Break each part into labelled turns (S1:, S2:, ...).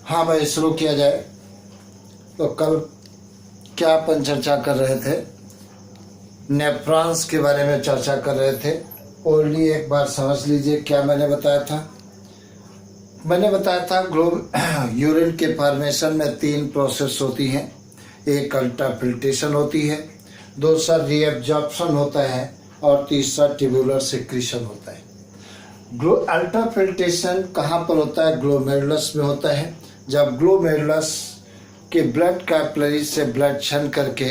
S1: हाँ भाई, शुरू किया जाए। तो कल क्या अपन चर्चा कर रहे थे? नेफ्रॉन्स के बारे में चर्चा कर रहे थे। ओनली एक बार समझ लीजिए क्या मैंने बताया था। मैंने बताया था यूरिन के फॉर्मेशन में 3 प्रोसेस होती हैं। एक अल्ट्राफिल्ट्रेशन होती है, दूसरा रीएब्जॉर्प्शन होता है और तीसरा ट्यूबुलर सिक्रीशन होता है। अल्ट्राफिल्ट्रेशन कहाँ पर होता है? ग्लोमेरुलस में होता है। जब ग्लोमेरुलस के ब्लड कैपिलरी से ब्लड छन करके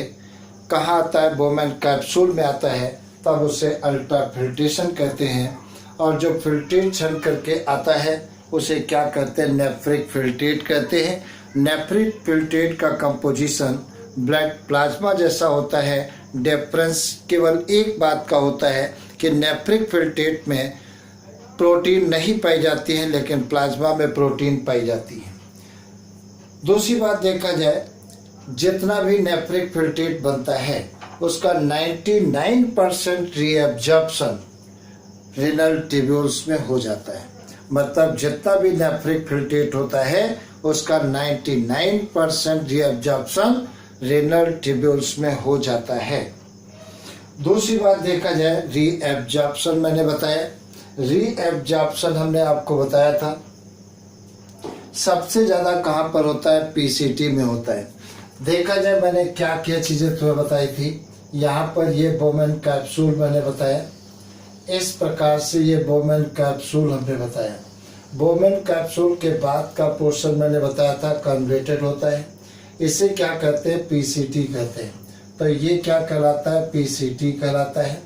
S1: कहाँ आता है? बोमेन कैप्सूल में आता है, तब उसे अल्ट्राफिल्ट्रेशन कहते हैं। और जो फिल्ट्रेट छन करके आता है उसे क्या कहते हैं? नेफ्रिक फिल्ट्रेट कहते हैं। नेफ्रिक फिल्ट्रेट का कंपोजिशन ब्लड प्लाज्मा जैसा होता है। डिफरेंस केवल एक बात का होता है कि नेफ्रिक फिल्ट्रेट में प्रोटीन नहीं पाई जाती है, लेकिन प्लाज्मा में प्रोटीन पाई जाती है। दूसरी बात देखा जाए, जितना भी नेफ्रिक फिल्ट्रेट बनता है उसका 99% रीएब्जॉर्प्शन रीनल ट्यूब्यूल्स में हो जाता है। मतलब जितना भी नेफ्रिक फिल्ट्रेट होता है उसका 99% रीएब्जॉर्प्शन रीनल ट्यूब्यूल्स में हो जाता है। दूसरी बात देखा जाए, रीएब्जॉर्प्शन मैंने बताया। रीएब्जॉर्प्शन हमने आपको बताया था सबसे ज़्यादा कहाँ पर होता है? पीसीटी में होता है। देखा जाए मैंने क्या क्या चीज़ें तुम्हें बताई थी। यहाँ पर ये बोमेन कैप्सूल मैंने बताया, इस प्रकार से ये बोमेन कैप्सूल हमने बताया। बोमेन कैप्सूल के बाद का पोर्शन मैंने बताया था कन्वर्टेड होता है। इसे क्या कहते हैं? पीसीटी कहते हैं। तो ये क्या कहलाता है? पीसीटी कहलाता है।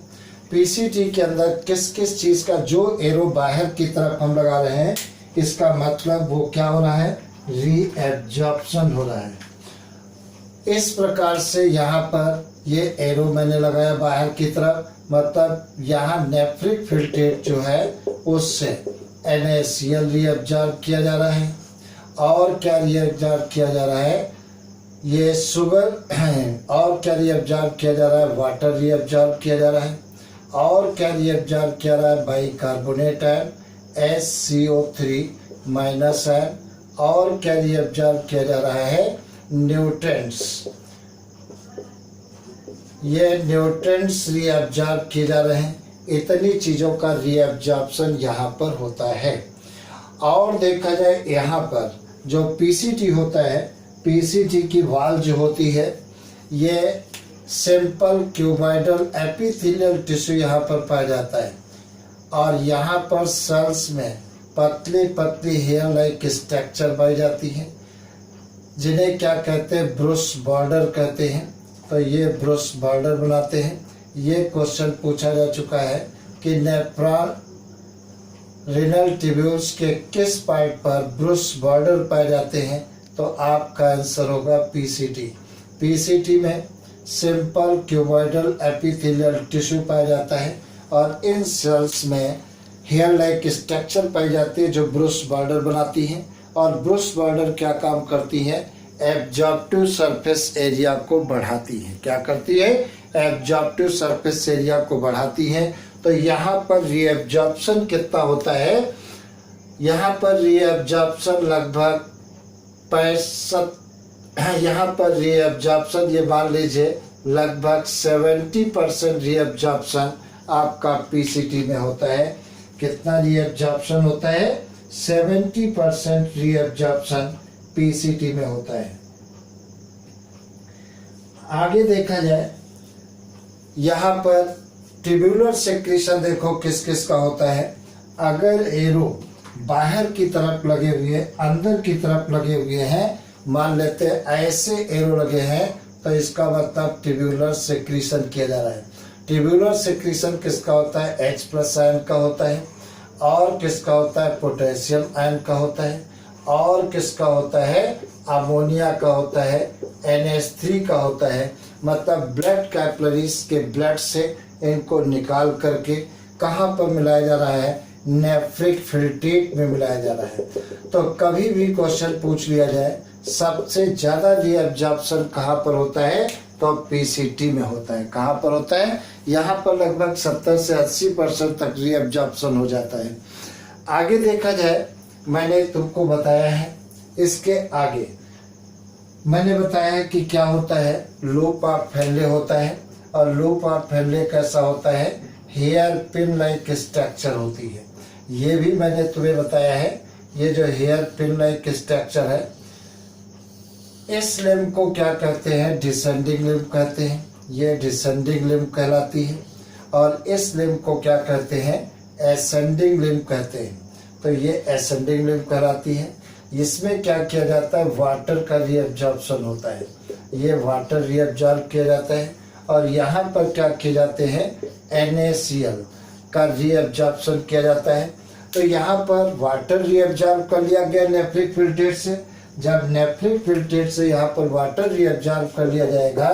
S1: पीसीटी के अंदर किस किस चीज़ का जो एरो बाहर की तरफ हम लगा रहे हैं, इसका मतलब वो क्या हो रहा है? रीएब्जॉर्प्शन हो रहा है। इस प्रकार से यहाँ पर ये एरो मैंने लगाया बाहर की तरफ, मतलब यहाँ नेफ्रिक फिल्ट्रेट जो है उससे NaCl रीअब्जॉर्ब किया जा रहा है। और क्या रीअब्जॉर्ब किया जा रहा है? ये शुगर और क्या रीअब्जॉर्ब किया जा रहा है? वाटर रीअब्जॉर्ब किया जा रहा है। और क्या रीअब्जॉर्ब किया जा रहा है? Bicarbonate ion SCO3- ion. और क्या रीअब्जॉर्ब किया जा रहा है? न्यूट्रिएंट्स। ये न्यूट्रिएंट्स रीअब्जॉर्ब किए जा रहे हैं। इतनी चीज़ों का रीअब्जॉर्प्शन यहाँ पर होता है। और देखा जाए यहाँ पर जो पीसीटी होता है, पीसीटी की वाल जो होती है ये सिंपल क्यूबॉइडल एपिथेलियल टिश्यू यहाँ पर पाया जाता है। और यहाँ पर सेल्स में पतली पतली हेयर लाइक स्ट्रक्चर पाई जाती है, जिन्हें क्या कहते हैं? ब्रुश बॉर्डर कहते हैं। तो ये ब्रुश बॉर्डर बनाते हैं। ये क्वेश्चन पूछा जा चुका है कि नेफ्रॉन रीनल ट्यूब्यूल्स के किस पार्ट पर ब्रुश बॉर्डर पाए जाते हैं? तो आपका आंसर होगा पीसीटी। पीसीटी में सिंपल क्यूबॉइडल एपिथेलियल टिश्यू पाया जाता है और इन सेल्स में हेयर लाइक स्ट्रक्चर पाई जाती है जो ब्रुश बॉर्डर बनाती हैं। और ब्रुश बॉर्डर क्या काम करती है? एब्जॉर्प्टिव सरफेस एरिया को बढ़ाती है। क्या करती है? एब्जॉर्प्टिव सरफेस एरिया को बढ़ाती है। तो यहाँ पर रीएब्जॉर्प्शन कितना होता है? यहाँ पर रीएब्जॉर्प्शन लगभग 65, यहाँ पर रीएब्जॉर्प्शन ये मान लीजिए लगभग 70% रीएब्जॉर्प्शन आपका पीसीटी में होता है। कितना रीएब्जॉर्प्शन होता है? 70% रीएब्जॉर्प्शन पीसीटी में होता है। आगे देखा जाए, यहाँ पर ट्यूबुलर सिक्रीशन देखो किस किस का होता है। अगर एरो बाहर की तरफ लगे हुए, अंदर की तरफ लगे हुए हैं, मान लेते हैं ऐसे एरो लगे हैं, तो इसका मतलब ट्यूबुलर सिक्रीशन किया जा रहा है। ट्यूबुलर सिक्रीशन किसका होता है? H+ आयन का होता है। और किसका होता है? पोटेशियम आयन का होता है। और किसका होता है? अमोनिया का होता है। NH3 का होता है। मतलब ब्लड कैपिलरीज के ब्लड से इनको निकाल करके कहाँ पर मिलाया जा रहा है? नेफ्रिक फिल्ट्रेट में मिलाया जा रहा है। तो कभी भी क्वेश्चन पूछ लिया जाए सबसे ज़्यादा रीअब्जॉर्प्शन कहाँ पर होता है? तो पीसीटी में होता है। कहाँ पर होता है? यहाँ पर लगभग 70 से 80% तक रीअब्जॉर्प्शन हो जाता है। आगे देखा जाए, मैंने तुमको बताया है इसके आगे मैंने बताया है कि क्या होता है, लो पास फैनले होता है। और लो पास फैनले कैसा होता है, हेयर पिन लाइक स्ट्रक्चर होती है। ये भी मैंने तुम्हें बताया है। ये जो हेयर पिन लाइक स्ट्रक्चर है, इस लिम्ब को क्या कहते हैं, डिसेंडिंग लिम्ब कहते हैं। ये डिसेंडिंग लिम्ब कहलाती है। और इस लिम्ब को क्या कहते हैं, एसेंडिंग लिम्ब कहते हैं। तो ये एसेंडिंग लिम्ब कहलाती है। इसमें क्या किया जाता है, वाटर का रीअब्जॉर्प्शन होता है। ये वाटर रीअब्जॉर्ब किया जाता है। और यहाँ पर क्या किए जाते हैं, NaCl का रीअब्जॉर्प्शन किया जाता है। तो यहाँ पर वाटर रीअब्जॉर्ब कर लिया गया नेफ्रिक फिल्ट्रेट से। जब नेफ्रिक फिल्ट्रेट से यहाँ पर वाटर रीअब्जॉर्ब कर लिया जाएगा,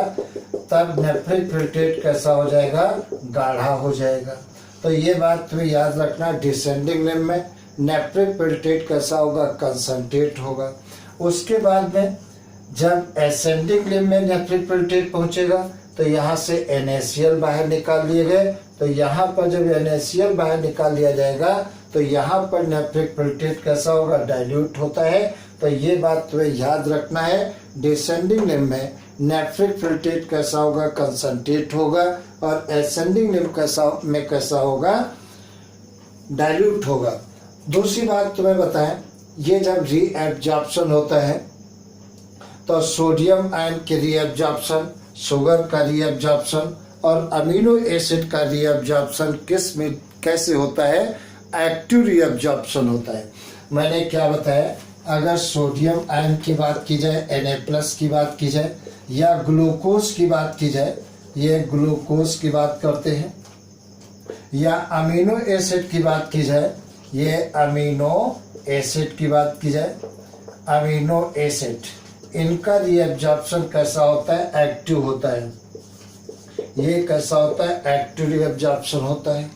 S1: तब नेफ्रिक फिल्ट्रेट कैसा हो जाएगा, गाढ़ा हो जाएगा। तो ये बात तुम्हें याद रखना, डिसेंडिंग लिम्ब में नेफ्रिक फिल्ट्रेट कैसा होगा, कंसंट्रेट होगा। उसके बाद में जब एसेंडिंग लिम्ब में नेफ्रिक फिल्ट्रेट पहुंचेगा, तो यहाँ से NaCl बाहर निकाल लिए गए। तो यहाँ पर जब NaCl बाहर निकाल लिया जाएगा, तो यहाँ पर नेफ्रिक फिल्ट्रेट कैसा होगा, डाइल्यूट होता है। तो ये बात तुम्हें याद रखना है, डिसेंडिंग लिम्ब में नेफ्रिक फिल्ट्रेट कैसा होगा, कंसंट्रेट होगा। और एसेंडिंग लिम्ब कैसा होगा, डाइल्यूट होगा। दूसरी बात तुम्हें बताएं, ये जब रीएब्जॉर्प्शन होता है, तो सोडियम आयन के रीएब्जॉर्प्शन, शुगर का रीएब्जॉर्प्शन और अमीनो एसिड का रीएब्जॉर्प्शन किस में कैसे होता है, एक्टिव रीएब्जॉर्प्शन होता है। मैंने क्या बताया, अगर सोडियम आयन की बात की जाए, Na+ की बात की जाए, या ग्लूकोज की बात की जाए, ये ग्लूकोज की बात करते हैं, या अमीनो एसिड की बात की जाए, ये अमीनो एसिड की बात की जाए, अमीनो एसिड, इनका रीएब्जॉर्प्शन कैसा होता है, एक्टिव होता है। ये कैसा होता है, एक्टिव रीएब्जॉर्प्शन होता है।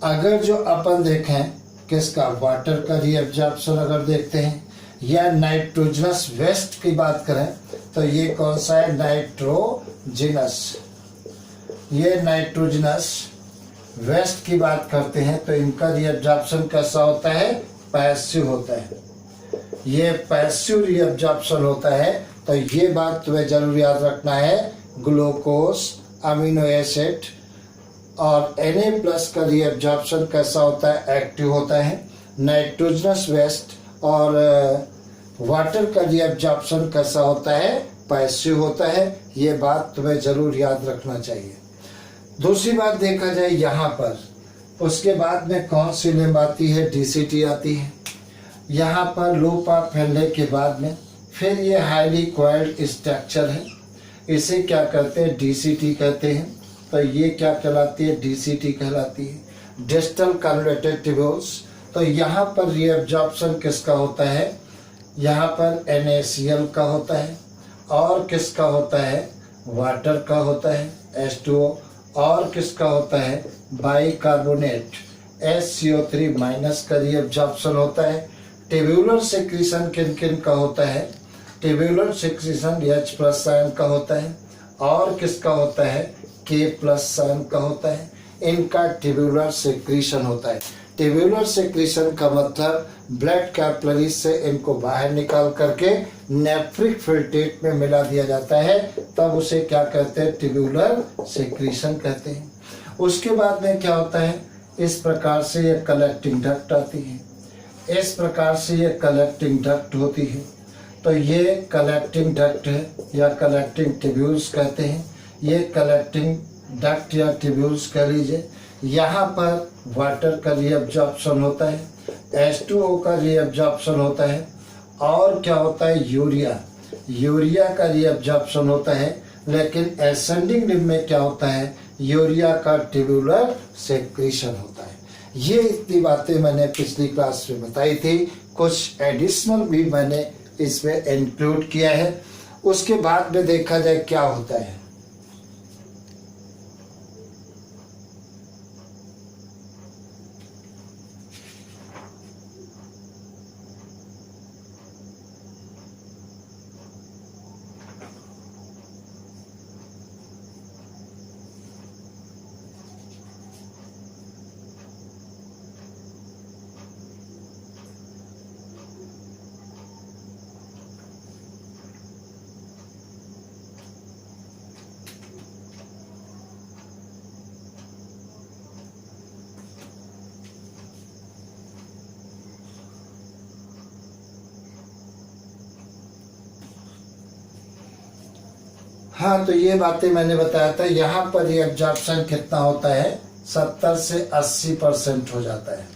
S1: अगर जो अपन देखें किसका, वाटर का रीएब्जॉर्प्शन अगर देखते हैं, या नाइट्रोजनस वेस्ट की बात करें, तो ये कौन सा है, नाइट्रोजिनस। ये नाइट्रोजनस वेस्ट की बात करते हैं, तो इनका रीएब्जॉर्प्शन कैसा होता है, पैसिव होता है। ये पैसिव रीअब्जॉर्प्शन होता है। तो ये बात तुम्हें जरूर याद रखना है, ग्लूकोज, अमीनो एसिड और Na+ का रीअब्जॉर्प्शन कैसा होता है, एक्टिव होता है। नाइट्रोजनस वेस्ट और वाटर का रीअब्जॉर्प्शन कैसा होता है, पैसिव होता है। ये बात तुम्हें जरूर याद रखना चाहिए। दूसरी बात देखा जाए यहाँ पर, उसके बाद में कौन सी लिम्ब आती है, DCT आती है। यहाँ पर लो पास फैलने के बाद में फिर ये हाईली कॉइल्ड स्ट्रक्चर है, इसे क्या कहते हैं, DCT कहते हैं। तो ये क्या कहलाती है, DCT कहलाती है, डिस्टल कन्वर्टेड ट्यूब्यूल्स। तो यहाँ पर रीअब्जॉर्प्शन किसका होता है, यहाँ पर NaCl का होता है। और किसका होता है, वाटर का होता है, H2O। और किसका होता है, बाइकार्बोनेट HCO3- का रीअब्जॉर्प्शन होता है। टेब्यूलर सेक्रीशन किन किन का होता है, टेब्यूलर सेक्रीशन H+ आयन का होता है। और किसका होता है, K+ आयन का होता है। इनका टेब्यूलर सेक्रीशन होता है। टेब्यूलर सेक्रीशन का मतलब ब्लड कैपिलरीज से इनको बाहर निकाल करके नेफ्रिक फिल्ट्रेट में मिला दिया जाता है, तब उसे क्या कहते हैं, टेब्यूलर सेक्रीशन कहते हैं। उसके बाद में क्या होता है, इस प्रकार से ये कलेक्टिंग डक्ट आती है, इस प्रकार से ये कलेक्टिंग डक्ट होती है। तो ये कलेक्टिंग डक्ट है या कलेक्टिंग ट्यूब्यूल्स कहते हैं। ये कलेक्टिंग डक्ट या ट्यूब्यूल्स कह लीजिए। यहाँ पर वाटर का रीअब्जॉर्प्शन होता है, H2O का रीअब्जॉर्प्शन होता है। और क्या होता है, यूरिया का रीअब्जॉर्प्शन होता है। लेकिन एसेंडिंग लिम्ब में क्या होता है, यूरिया का ट्यूब्यूलर सेक्रीशन होता है। ये इतनी बातें मैंने पिछली क्लास में बताई थी, कुछ एडिशनल भी मैंने इसमें इंक्लूड किया है। उसके बाद में देखा जाए क्या होता है। हाँ, तो ये बातें मैंने बताया था। यहाँ पर रीअब्जॉर्प्शन कितना होता है, 70 से 80% हो जाता है।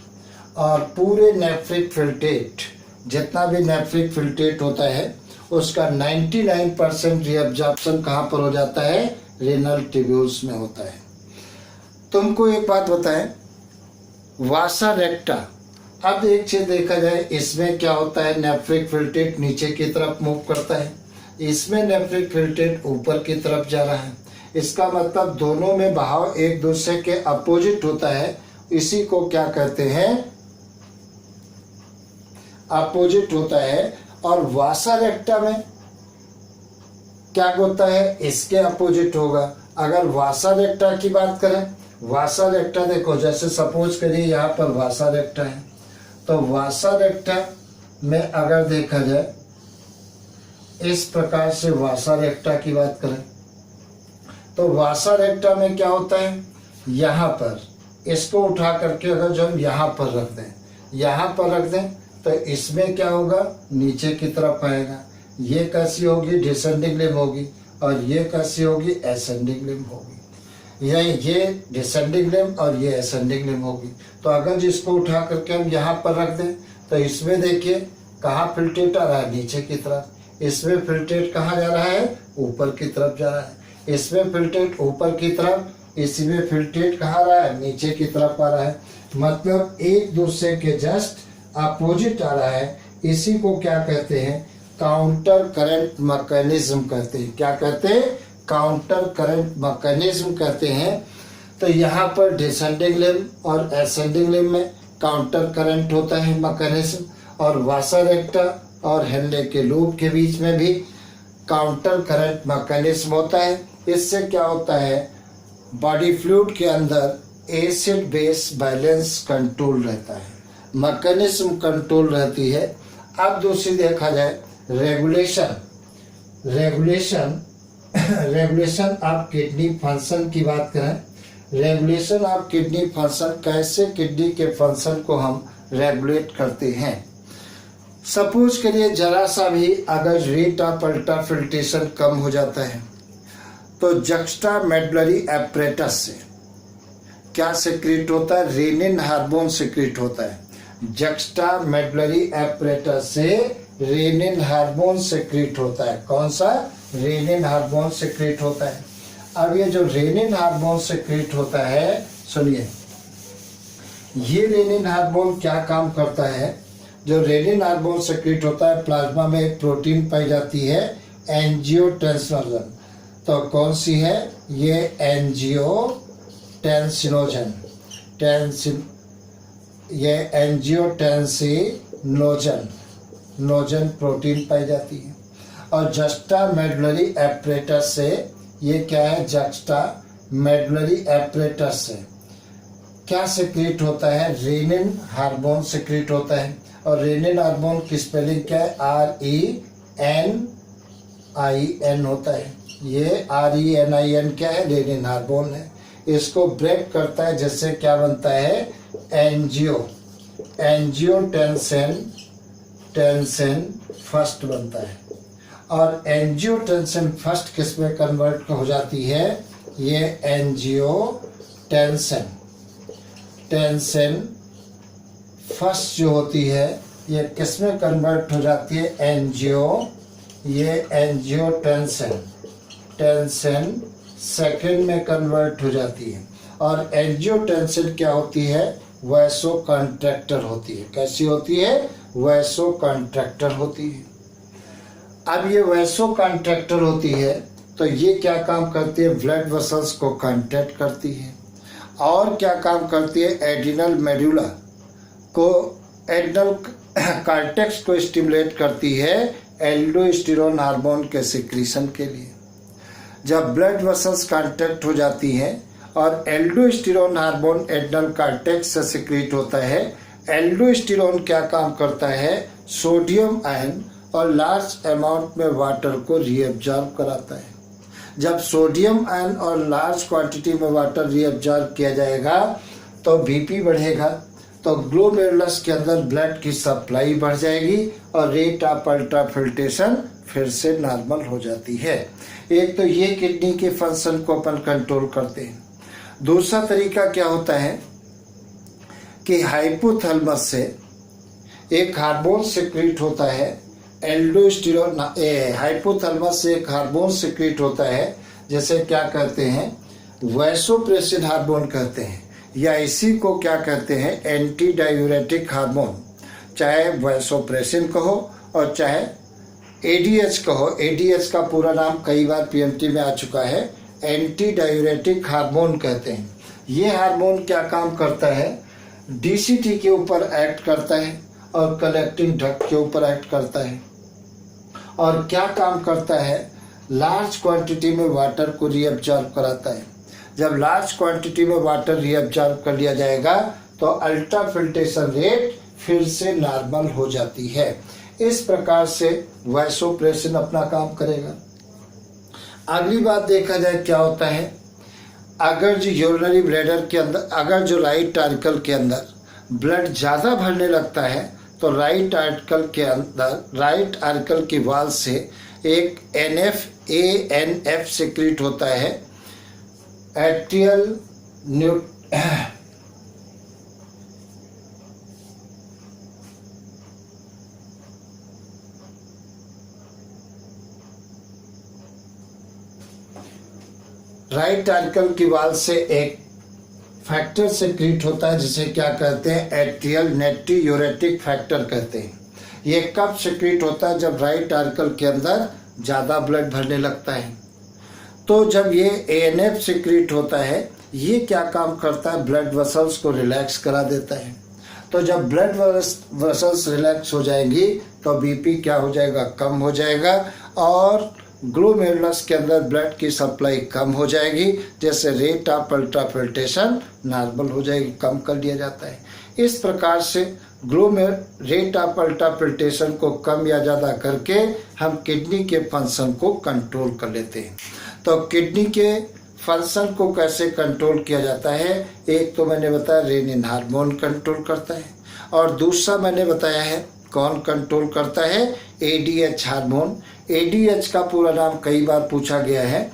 S1: और पूरे नेफ्रिक फिल्ट्रेट, जितना भी नेफ्रिक फिल्ट्रेट होता है उसका 99% रीअब्जॉर्प्शन कहाँ पर हो जाता है, रेनल ट्यूब्यूल्स में होता है। तुमको एक बात बताएं, वासा रेक्टा, अब एक चीज देखा जाए, इसमें क्या होता है, नेफ्रिक फिल्ट्रेट नीचे की तरफ मूव करता है, इसमें नेफ्रिक फिल्ट्रेट ऊपर की तरफ जा रहा है। इसका मतलब दोनों में बहाव एक दूसरे के अपोजिट होता है। इसी को क्या कहते हैं, अपोजिट होता है। और वासा रेक्टा में क्या होता है, इसके अपोजिट होगा। अगर वासा रेक्टा की बात करें, वासा रेक्टा देखो, जैसे सपोज करिए यहाँ पर वासा रेक्टा है, तो वासा रेक्टा में अगर देखा जाए इस प्रकार से वासा रेक्टा की बात करें, तो वासा रेक्टा में क्या होता है, यहाँ पर इसको उठा करके अगर जो हम यहाँ पर रख दें, यहाँ पर रख दें, तो इसमें क्या होगा, नीचे की तरफ आएगा। ये कैसी होगी, डिसेंडिंग लिम्ब होगी, और ये कैसी होगी, एसेंडिंग लिम्ब होगी। ये डिसेंडिंग लिम्ब और ये एसेंडिंग लिम्ब होगी। तो अगर जिसको उठा करके हम यहाँ पर रख दें, तो इसमें देखिए कहाँ फिल्ट्रेट आ रहा है, नीचे की तरफ। इसमें फिल्ट्रेट कहाँ जा रहा है, ऊपर की तरफ जा रहा है। इसमें फिल्ट्रेट ऊपर की तरफ, इसमें फिल्ट्रेट कहाँ आ रहा है, नीचे की तरफ आ रहा है। मतलब एक दूसरे के जस्ट अपोजिट आ रहा है। इसी को क्या कहते हैं, काउंटर करंट मैकेनिज्म कहते हैं। क्या कहते हैं, काउंटर करंट मैकेनिज्म कहते हैं। तो यहाँ पर डिसेंडिंग लिम्ब और एसेंडिंग लिम्ब में काउंटर करंट होता है मैकेनिज्म, और वासा रेक्टा और हेनले के लूप के बीच में भी काउंटर करंट मैकेनिज्म होता है। इससे क्या होता है, बॉडी फ्लूइड के अंदर एसिड बेस बैलेंस कंट्रोल रहता है, मैकेनिज्म कंट्रोल रहती है। अब दूसरी देखा जाए रेगुलेशन ऑफ किडनी फंक्शन की बात करें, रेगुलेशन ऑफ किडनी फंक्शन, कैसे किडनी के फंक्शन को हम रेगुलेट करते हैं। सपोज करिए जरा सा भी अगर रेट ऑफ अल्ट्रा फिल्ट्रेशन कम हो जाता है, तो जक्स्टा मेडुलरी एपरेटस से क्या सिक्रीट होता है, रेनिन हार्मोन सिक्रीट होता है। जक्स्टा मेडुलरी एपरेटस से रेनिन हार्मोन सिक्रीट होता है। कौन सा, रेनिन हार्मोन सिक्रीट होता है। अब ये जो रेनिन हार्मोन सिक्रीट होता है, सुनिए, ये रेनिन हार्मोन क्या काम करता है। जो रेनिन हार्मोन सिक्रीट होता है, प्लाज्मा में एक प्रोटीन पाई जाती है एंजियोटेंसिनोजन। तो कौन सी है, ये एंजियोटेंसिनोजन, ये एंजियोटेंसिनोजन प्रोटीन पाई जाती है। और जक्स्टा मेडुलरी एपरेटस से, ये क्या है, जक्स्टा मेडुलरी एपरेटस से क्या सिक्रीट होता है, रेनिन हार्मोन सिक्रीट होता है। और रेनिन हार्मोन की स्पेलिंग क्या है, RENIN होता है। ये RENIN क्या है, रेनिन हार्मोन है। इसको ब्रेक करता है, जिससे क्या बनता है, एंजियोटेंसिन फर्स्ट बनता है। और एंजियोटेंसिन फर्स्ट किस में कन्वर्ट हो जाती है, ये टेंसिन फर्स्ट जो होती है, ये किस में कन्वर्ट हो जाती है, ये एंजियोटेंसिन सेकंड में कन्वर्ट हो जाती है। और एंजियोटेंसिन क्या होती है, वैसो कॉन्ट्रैक्टर होती है। कैसी होती है, वैसो कॉन्ट्रैक्टर होती है। अब ये वैसो कॉन्ट्रैक्टर होती है, तो ये क्या काम करती है, ब्लड वेसल्स को कॉन्ट्रैक्ट करती है। और क्या काम करती है, एड्रिनल मेडुला को, एड्रिनल कॉर्टेक्स को स्टिमुलेट करती है एल्डोस्टेरोन हार्मोन के सिक्रीशन के लिए। जब ब्लड वेसल्स कॉन्ट्रैक्ट हो जाती हैं और एल्डोस्टेरोन हार्मोन एड्रिनल कॉर्टेक्स से सिक्रीट होता है, एल्डोस्टेरोन क्या काम करता है, सोडियम आयन और लार्ज अमाउंट में वाटर को रीअब्जॉर्ब कराता है। जब सोडियम आयन और लार्ज क्वांटिटी में वाटर रीअब्जॉर्ब किया जाएगा, तो बीपी बढ़ेगा, तो ग्लोमेरुलस के अंदर ब्लड की सप्लाई बढ़ जाएगी और रेट ऑफ अल्ट्रा फिल्ट्रेशन फिर से नॉर्मल हो जाती है। एक तो ये किडनी के फंक्शन को अपन कंट्रोल करते हैं। दूसरा तरीका क्या होता है कि हाइपोथैलेमस से एक हार्मोन सिक्रीट होता है एल्डोस्टेरोन। हाइपोथैलेमस से एक हार्मोन सिक्रीट होता है, जैसे क्या कहते हैं वैसोप्रेसिन हार्मोन कहते हैं, या इसी को क्या कहते हैं एंटी डायूरेटिक हार्मोन। चाहे वैसोप्रेसिन कहो और चाहे एडीएच कहो, एडीएच का पूरा नाम कई बार पीएमटी में आ चुका है, एंटी डायूरेटिक हार्मोन कहते हैं। ये हार्मोन क्या काम करता है, डीसीटी के ऊपर एक्ट करता है और कलेक्टिंग ड्रग के ऊपर एक्ट करता है। और क्या काम करता है, लार्ज क्वांटिटी में वाटर को रीअब्जॉर्ब कराता है। जब लार्ज क्वांटिटी में वाटर रीअब्जॉर्ब कर लिया जाएगा तो अल्ट्रा फिल्ट्रेशन रेट फिर से नॉर्मल हो जाती है। इस प्रकार से वैसोप्रेसिन अपना काम करेगा। अगली बात देखा जाए क्या होता है, अगर जो यूरिनरी ब्लैडर के अंदर, अगर जो राइट आर्टिकल के अंदर ब्लड ज़्यादा भरने लगता है तो राइट आर्टिकल के अंदर, राइट आर्टिकल की वाल से एक एनएफ सिक्रीट होता है, एट्रियल राइट आर्टिकल की वाल से एक फैक्टर सिक्रीट होता है जिसे क्या कहते हैं एट्रियल नेट्रियूरेटिक फैक्टर कहते हैं। ये कब सिक्रीट होता है, जब राइट आर्टिकल के अंदर ज़्यादा ब्लड भरने लगता है। तो जब ये एएनएफ सिक्रीट होता है, ये क्या काम करता है, ब्लड वेसल्स को रिलैक्स करा देता है। तो जब ब्लड वेसल्स रिलैक्स हो जाएंगी तो बीपी क्या हो जाएगा, कम हो जाएगा और ग्लोमेरुलस के अंदर ब्लड की सप्लाई कम हो जाएगी, जैसे rate of ultra filtration normal हो जाएगी, कम कर दिया जाता है। इस प्रकार से रेट ऑफ अल्ट्रा फिल्ट्रेशन को कम या ज़्यादा करके हम किडनी के फंक्शन को कंट्रोल कर लेते हैं। तो किडनी के फंक्शन को कैसे कंट्रोल किया जाता है, एक तो मैंने बताया रेनिन हार्मोन कंट्रोल करता है और दूसरा मैंने बताया है कौन कंट्रोल करता है, एडीएच हार्मोन। एडीएच का पूरा नाम कई बार पूछा गया है,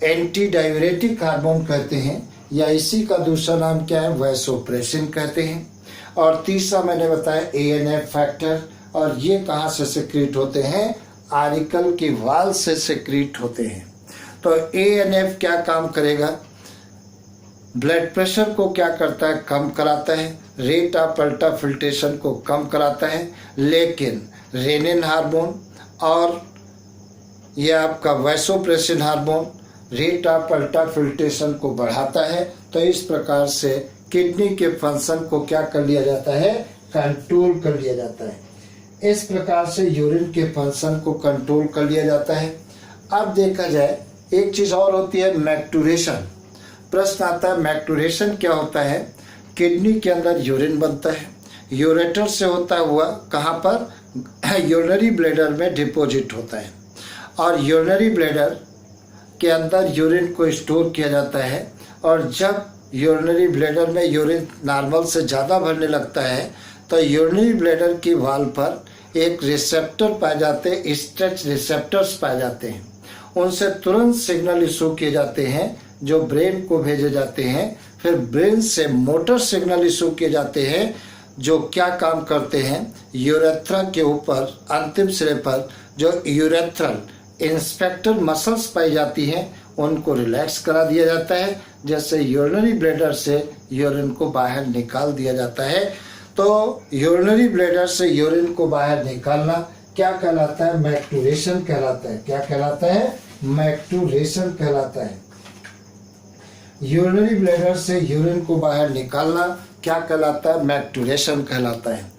S1: एंटी डायूरेटिक हार्मोन कहते हैं, या इसी का दूसरा नाम क्या है वैसोप्रेसिन कहते हैं। और तीसरा मैंने बताया एएनएफ फैक्टर, और ये कहाँ से सिक्रीट होते हैं, आर्टिकल की वाल से सिक्रीट होते हैं। तो एएनएफ क्या काम करेगा, ब्लड प्रेशर को क्या करता है, कम कराता है, रेट ऑफ अल्ट्रा फिल्ट्रेशन को कम कराता है, लेकिन रेनिन हार्मोन और यह आपका vasopressin hormone rate of ultra filtration को बढ़ाता है। तो इस प्रकार से किडनी के फंक्शन को क्या कर लिया जाता है, कंट्रोल कर लिया जाता है। इस प्रकार से यूरिन के फंक्शन को कंट्रोल कर लिया जाता है। अब देखा जाए एक चीज़ और होती है मैक्टूरेशन। प्रश्न आता है मैक्टूरेशन क्या होता है, किडनी के अंदर यूरिन बनता है, यूरेटर से होता हुआ कहाँ पर, यूरिनरी ब्लैडर में डिपॉजिट होता है और यूरिनरी ब्लैडर के अंदर यूरिन को स्टोर किया जाता है। और जब यूरिनरी ब्लैडर में यूरिन नॉर्मल से ज़्यादा भरने लगता है तो यूरिनरी ब्लैडर की वाल पर एक रिसेप्टर पाए जाते हैं, स्ट्रेच रिसेप्टर्स पाए जाते हैं। उनसे तुरंत सिग्नल इशू किए जाते हैं जो ब्रेन को भेजे जाते हैं। फिर ब्रेन से मोटर सिग्नल इशू किए जाते हैं जो क्या काम करते हैं, यूरेथ्रा के ऊपर अंतिम सिरे पर जो यूरेथ्रल इंस्पेक्टर मसल्स पाई जाती हैं उनको रिलैक्स करा दिया जाता है, जैसे यूरिनरी ब्लैडर से यूरिन को बाहर निकाल दिया जाता है। तो यूरिनरी ब्लैडर से यूरिन को बाहर निकालना क्या कहलाता है, मैक्टूरेशन कहलाता है। क्या कहलाता है, मैक्टूरेशन कहलाता है। यूरिनरी ब्लैडर से यूरिन को बाहर निकालना क्या कहलाता है, मैक्टूरेशन कहलाता है।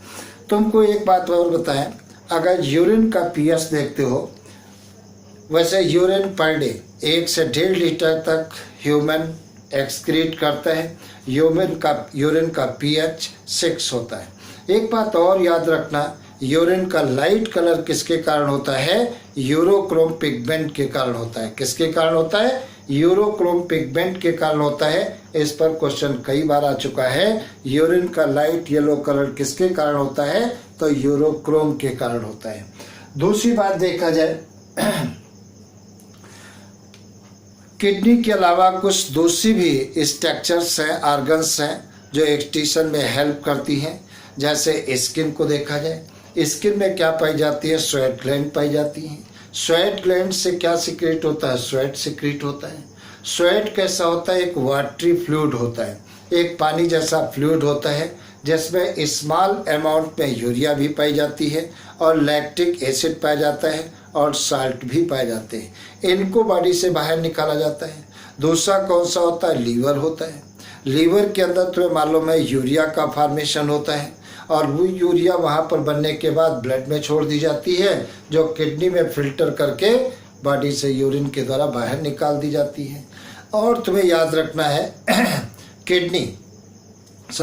S1: तुमको एक बात और बताएं, अगर यूरिन का पीएच देखते हो, वैसे यूरिन पर डे 1 से 1.5 लीटर तक ह्यूमन एक्सक्रीट करता है। यूरिन का पीएच 6 होता है। एक बात और याद रखना, यूरिन का लाइट कलर किसके कारण होता है, यूरोक्रोम पिगमेंट के कारण होता है। किसके कारण होता है, यूरोक्रोम पिगमेंट के कारण होता है। इस पर क्वेश्चन कई बार आ चुका है। यूरिन का लाइट येलो कलर किसके कारण होता है, तो यूरोक्रोम के कारण होता है। दूसरी बात देखा जाए किडनी के अलावा कुछ दूसरी भी स्ट्रक्चर्स हैं, ऑर्गन्स हैं जो एक्सक्रीशन में हेल्प करती हैं। जैसे स्किन को देखा जाए, स्किन में क्या पाई जाती है? स्वेट ग्लैंड पाई जाती है। स्वेट ग्लैंड से क्या सिक्रेट होता है? स्वेट सिक्रेट होता है। स्वेट कैसा होता है? एक वाटरी फ्लूइड होता है, एक पानी जैसा फ्लूइड होता है जिसमें स्मॉल अमाउंट में यूरिया भी पाई जाती है और लैक्टिक एसिड पाया जाता है और साल्ट भी पाए जाते हैं। इनको बॉडी से बाहर निकाला जाता है। दूसरा कौन सा होता है? लीवर होता है। लीवर के अंदर तुम्हें मालूम है यूरिया का फॉर्मेशन होता है और वो यूरिया वहाँ पर बनने के बाद ब्लड में छोड़ दी जाती है, जो किडनी में फिल्टर करके बॉडी से यूरिन के द्वारा बाहर निकाल दी जाती है। और तुम्हें याद रखना है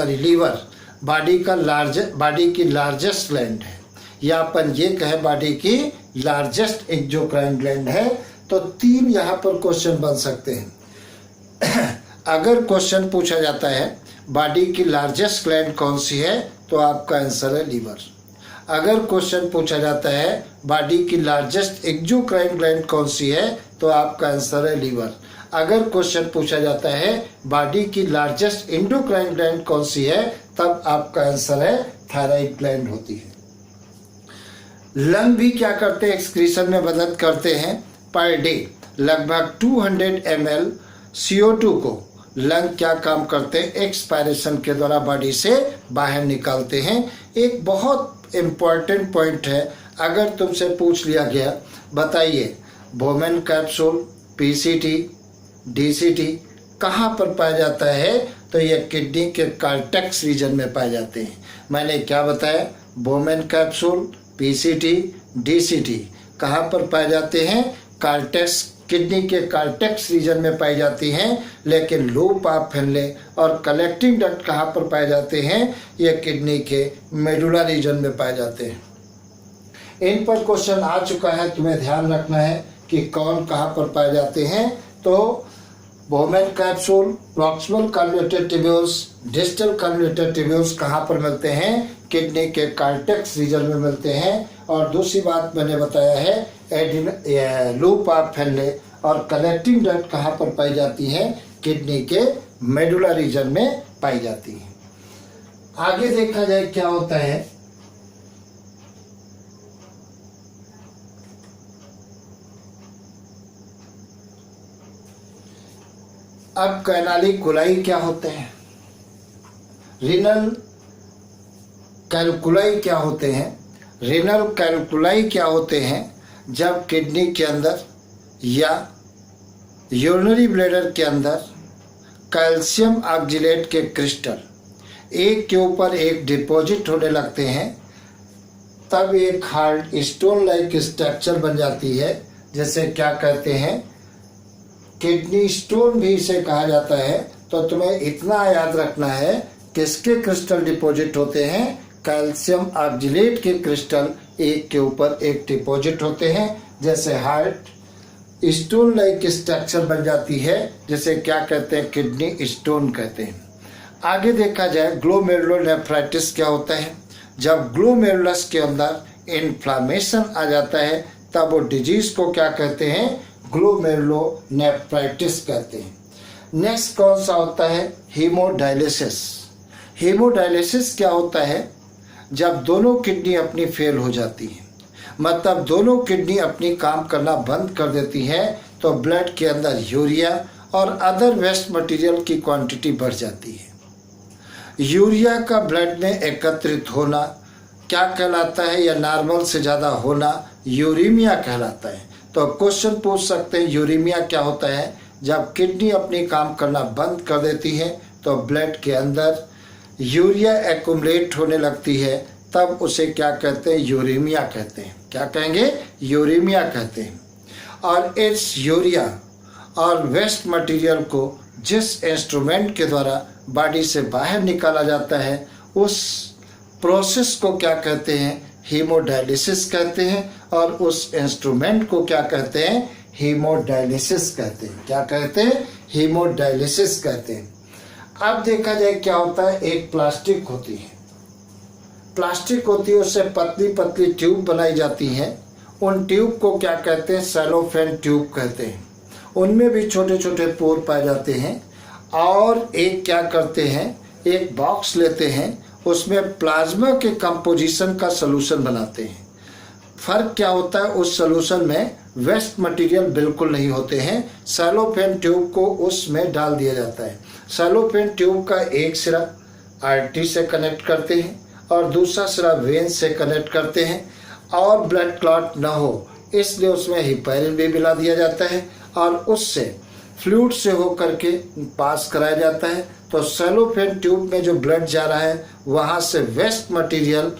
S1: लीवर बॉडी की लार्जेस्ट ग्लैंड है, या अपन ये कहें बॉडी की लार्जेस्ट एक्सोक्राइन ग्लैंड है। तो 3 यहाँ पर क्वेश्चन बन सकते हैं। अगर क्वेश्चन पूछा जाता है बॉडी की लार्जेस्ट ग्लैंड कौन सी है, तो आपका आंसर है लीवर। अगर क्वेश्चन पूछा जाता है बॉडी की लार्जेस्ट एक्सोक्राइन ग्लैंड कौन सी है, तो आपका आंसर है लीवर। अगर क्वेश्चन पूछा जाता है बॉडी की लार्जेस्ट एंडोक्राइन ग्लैंड कौन सी है, तब आपका आंसर है थायराइड ग्लैंड होती है। लंग भी क्या करते हैं? एक्सक्रीशन में मदद करते हैं। पर डे लगभग 200 ml CO2 को लंग क्या काम करते हैं? एक्सपायरेशन के द्वारा बॉडी से बाहर निकालते हैं। एक बहुत इम्पॉर्टेंट पॉइंट है, अगर तुमसे पूछ लिया गया बताइए बोमेन कैप्सूल, PCT, DCT कहाँ पर पाया जाता है, तो ये किडनी के कार्टेक्स रीजन में पाए जाते हैं। मैंने क्या बताया? बोमेन कैप्सूल, PCT, DCT कहाँ पर पाए जाते हैं? कार्टेक्स, किडनी के कार्टेक्स रीजन में पाई जाती हैं। लेकिन लूप ऑफ फेनले और कलेक्टिंग डक्ट कहाँ पर पाए जाते हैं? ये किडनी के मेडुला रीजन में पाए जाते हैं। इन पर क्वेश्चन आ चुका है, तुम्हें ध्यान रखना है कि कौन कहाँ पर पाए जाते हैं। तो Bowman capsule, proximal converted tubules, distal converted tubules कहाँ पर मिलते हैं? किडनी के कार्टेक्स रीजन में मिलते हैं। और दूसरी बात मैंने बताया है लूप ऑफ फेनले और कलेक्टिंग डक्ट कहाँ पर पाई जाती है? किडनी के मेडुला रीजन में पाई जाती है। आगे देखा जाए क्या होता है। अब कैनालिकुलाई क्या होते हैं? रीनल कैलकुलाई क्या होते हैं? रीनल कैलकुलाई क्या होते हैं? जब किडनी के अंदर या यूरिनरी ब्लैडर के अंदर कैल्शियम ऑक्जेलेट के क्रिस्टल एक के ऊपर एक डिपॉजिट होने लगते हैं, तब एक हार्ड स्टोन लाइक स्ट्रक्चर बन जाती है, जैसे क्या कहते हैं? किडनी स्टोन भी इसे कहा जाता है। तो तुम्हें इतना याद रखना है, किसके क्रिस्टल डिपॉजिट होते हैं? कैल्शियम ऑक्जेलेट के क्रिस्टल एक के ऊपर एक डिपॉजिट होते हैं, जैसे हार्ट स्टोन लाइक स्ट्रक्चर बन जाती है, जिसे क्या कहते हैं? किडनी स्टोन कहते हैं। आगे देखा जाए ग्लोमेरुलोनेफ्राइटिस क्या होता है? जब ग्लोमेरुलस के अंदर इन्फ्लामेशन आ जाता है, तब वो डिजीज को क्या कहते हैं? ग्लोमेरुलोनेफ्राइटिस कहते हैं। नेक्स्ट कौन सा होता है? हीमोडायलिसिस। हीमोडायलिसिस क्या होता है? जब दोनों किडनी अपनी फेल हो जाती है, मतलब दोनों किडनी अपनी काम करना बंद कर देती है, तो ब्लड के अंदर यूरिया और अदर वेस्ट मटेरियल की क्वांटिटी बढ़ जाती है। यूरिया का ब्लड में एकत्रित होना क्या कहलाता है, या नॉर्मल से ज़्यादा होना यूरीमिया कहलाता है। तो क्वेश्चन पूछ सकते हैं यूरीमिया क्या होता है? जब किडनी अपनी काम करना बंद कर देती है, तो ब्लड के अंदर यूरिया एक्युमुलेट होने लगती है, तब उसे क्या कहते हैं? यूरीमिया कहते हैं। क्या कहेंगे? यूरीमिया कहते हैं। और इस यूरिया और वेस्ट मटेरियल को जिस इंस्ट्रूमेंट के द्वारा बॉडी से बाहर निकाला जाता है, उस प्रोसेस को क्या कहते हैं? हीमोडायलिसिस कहते हैं। और उस इंस्ट्रूमेंट को क्या कहते हैं? हीमोडायलिसिस कहते हैं। क्या कहते हैं? हीमोडायलिसिस कहते हैं। अब देखा जाए क्या होता है। एक प्लास्टिक होती है, उससे पतली पतली ट्यूब बनाई जाती है, उन ट्यूब को क्या कहते हैं, सेलोफेन ट्यूब कहते हैं। उनमें भी छोटे छोटे पोर पाए जाते हैं। और एक क्या करते हैं, एक बॉक्स लेते हैं, उसमें प्लाज्मा के कंपोजिशन का सलूशन बनाते हैं। फर्क क्या होता है, उस सलूशन में वेस्ट मटेरियल बिल्कुल नहीं होते हैं। सेलोफेन ट्यूब को उसमें डाल दिया जाता है। सेलोफेन ट्यूब का एक सिरा आर्टरी से कनेक्ट करते हैं और दूसरा सिरा वेन से कनेक्ट करते हैं, और ब्लड क्लॉट ना हो इसलिए उसमें हिपैरिन भी मिला दिया जाता है और उससे फ्लूइड से होकर के पास कराया जाता है। तो सेलोफेन ट्यूब में जो ब्लड जा रहा है वहाँ से वेस्ट मटेरियल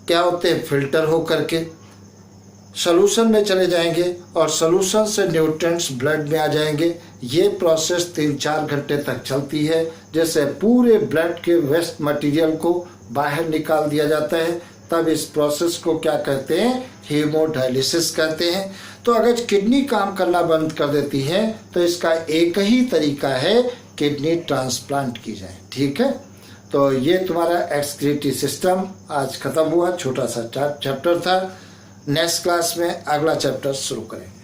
S1: क्या होते हैं, फिल्टर होकर के सॉल्यूशन में चले जाएंगे और सॉल्यूशन से न्यूट्रिएंट्स ब्लड में आ जाएंगे। ये प्रोसेस 3-4 घंटे तक चलती है, जैसे पूरे ब्लड के वेस्ट मटेरियल को बाहर निकाल दिया जाता है। तब इस प्रोसेस को क्या कहते हैं, हीमोडायलिसिस कहते हैं। तो अगर किडनी काम करना बंद कर देती है तो इसका एक ही तरीका है, किडनी ट्रांसप्लांट की जाए। ठीक है, तो ये तुम्हारा एक्सक्रीटरी सिस्टम आज खत्म हुआ। छोटा सा चैप्टर था। नेक्स्ट क्लास में अगला चैप्टर शुरू करेंगे।